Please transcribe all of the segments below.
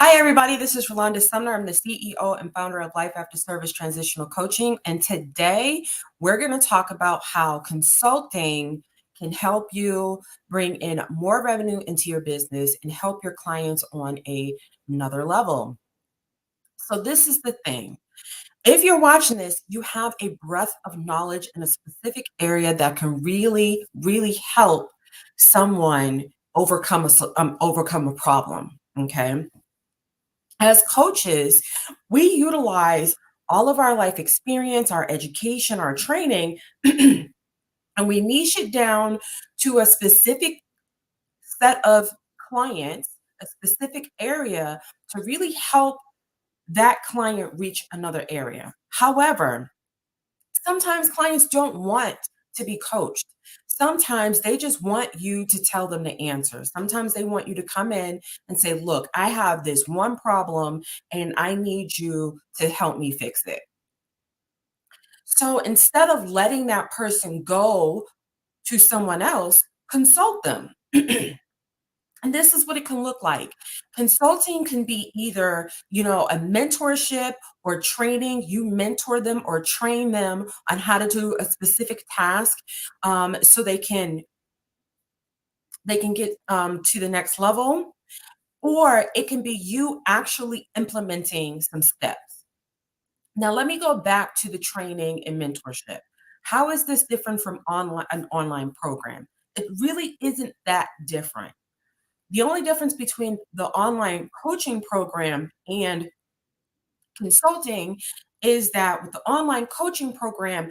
Hi, everybody. This is Rolanda Sumner. I'm the CEO and founder of Life After Service Transitional Coaching. And today we're going to talk about how consulting can help you bring in more revenue into your business and help your clients on another level. So, this is the thing. If you're watching this, you have a breadth of knowledge in a specific area that can really help someone overcome a problem. Okay. As coaches, we utilize all of our life experience, our education, our training, and we niche it down to a specific set of clients, a specific area to really help that client reach another area. However, sometimes clients don't want to be coached. Sometimes they just want you to tell them the answer. Sometimes they want you to come in and say, look, I have this one problem and I need you to help me fix it. So instead of letting that person go to someone else, consult them. And this is what it can look like. Consulting can be either, a mentorship or training. You mentor them or train them on how to do a specific task, so they can get to the next level. Or it can be you actually implementing some steps. Now, let me go back to the training and mentorship. How is this different from an online program? It really isn't that different. The only difference between the online coaching program and consulting is that with the online coaching program,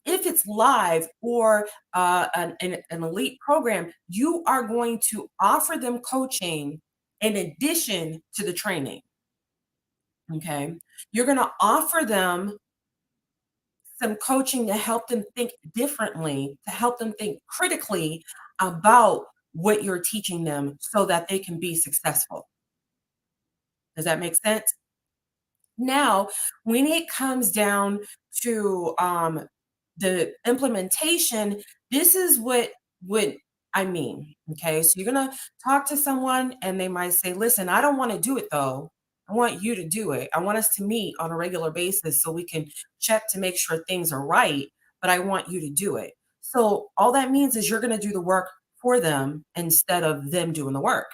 if it's live or an elite program, you are going to offer them coaching in addition to the training. Okay. You're going to offer them some coaching to help them think differently, to help them think critically about what you're teaching them so that they can be successful. Does that make sense? Now, when it comes down to the implementation, this is what I mean. Okay, so you're gonna talk to someone, and they might say, "Listen, I don't want to do it though. I want you to do it. I want us to meet on a regular basis so we can check to make sure things are right. But I want you to do it." So all that means is you're gonna do the work for them instead of them doing the work.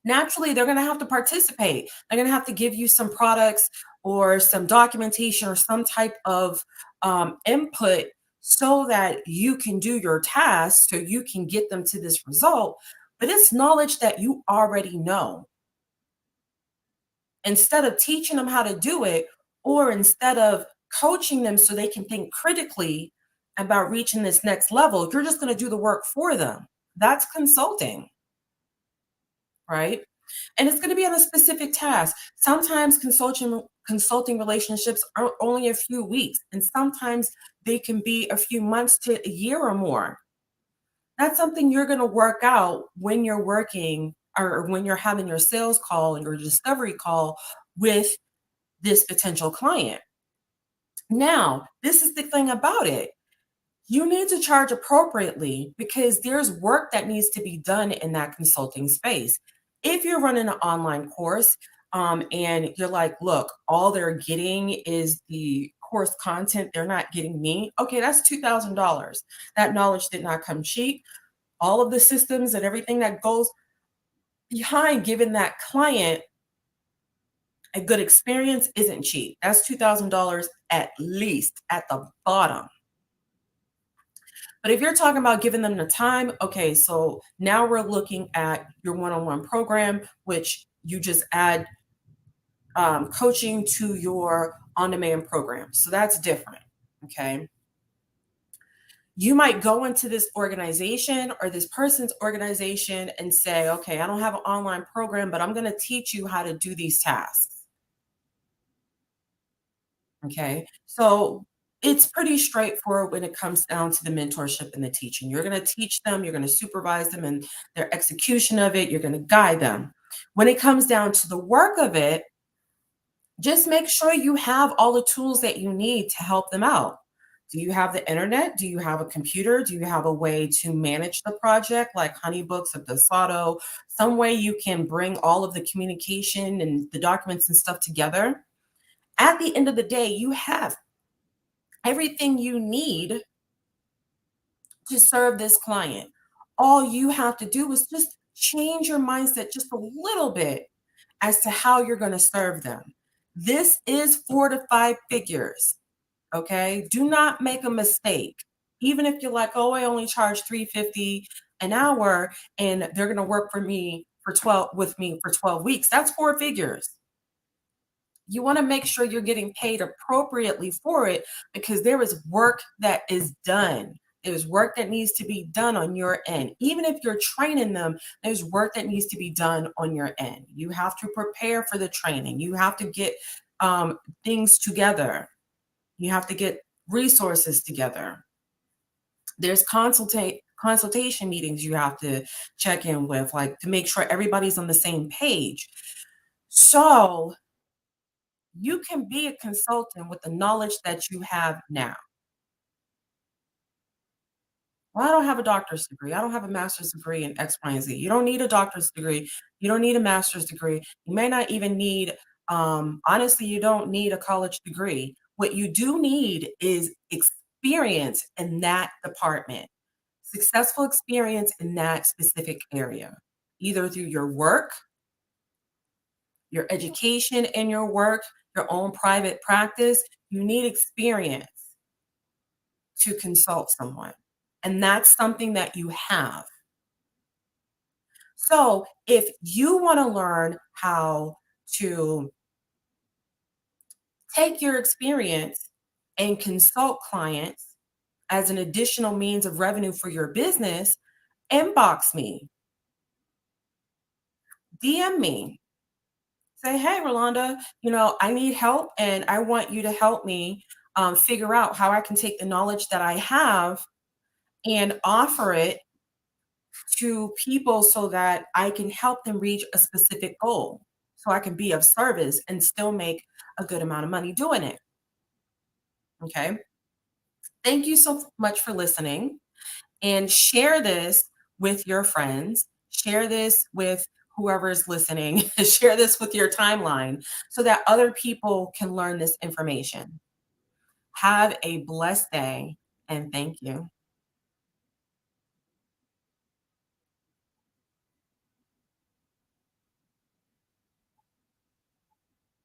Naturally, they're going to have to participate. They're going to have to give you some products or some documentation or some type of input so that you can do your task, so you can get them to this result. But it's knowledge that you already know. Instead of teaching them how to do it, or instead of coaching them so they can think critically about reaching this next level, you're just going to do the work for them. That's consulting, right? And it's going to be on a specific task. Sometimes consulting relationships are only a few weeks, and sometimes they can be a few months to a year or more. That's something you're going to work out when you're working or when you're having your sales call and your discovery call with this potential client. Now, this is the thing about it. You need to charge appropriately because there's work that needs to be done in that consulting space. If you're running an online course, and you're like, look, all they're getting is the course content, they're not getting me. Okay, that's $2,000. That knowledge did not come cheap. All of the systems and everything that goes behind giving that client a good experience isn't cheap. That's $2,000 at least at the bottom. But if you're talking about giving them the time, okay, so now we're looking at your one-on-one program, which you just add coaching to your on-demand program. So that's different, okay? You might go into this organization or this person's organization and say, okay, I don't have an online program, but I'm going to teach you how to do these tasks. Okay. So it's pretty straightforward when it comes down to the mentorship and the teaching. You're going to teach them, you're going to supervise them in their execution of it, you're going to guide them. When it comes down to the work of it, just make sure you have all the tools that you need to help them out. Do you have the internet? Do you have a computer? Do you have a way to manage the project like HoneyBooks or Dosado? Some way you can bring all of the communication and the documents and stuff together. At the end of the day, you have everything you need to serve this client. All you have to do is just change your mindset just a little bit as to how you're going to serve them. This is 4 to 5 figures. Okay. Do not make a mistake. Even if you're like, oh, I only charge 350 an hour and they're going to work for me for 12 with me for 12 weeks. That's 4 figures. You want to make sure you're getting paid appropriately for it because there is work that is done. There's work that needs to be done on your end. Even if you're training them, there's work that needs to be done on your end. You have to prepare for the training. You have to get things together. You have to get resources together. There's consultation meetings you have to check in with, like to make sure everybody's on the same page. So you can be a consultant with the knowledge that you have now. Well, I don't have a doctor's degree. I don't have a master's degree in X, Y, and Z. You don't need a doctor's degree. You don't need a master's degree. You may not even need, honestly, you don't need a college degree. What you do need is experience in that department, successful experience in that specific area, either through your work, your education in your work, your own private practice. You need experience to consult someone. And that's something that you have. So if you want to learn how to take your experience and consult clients as an additional means of revenue for your business, inbox me, DM me, say, hey, Rolanda, I need help and I want you to help me figure out how I can take the knowledge that I have and offer it to people so that I can help them reach a specific goal. So I can be of service and still make a good amount of money doing it. Okay. Thank you so much for listening and share this with your friends. Share this with whoever is listening. Share this with your timeline so that other people can learn this information. Have a blessed day and thank you.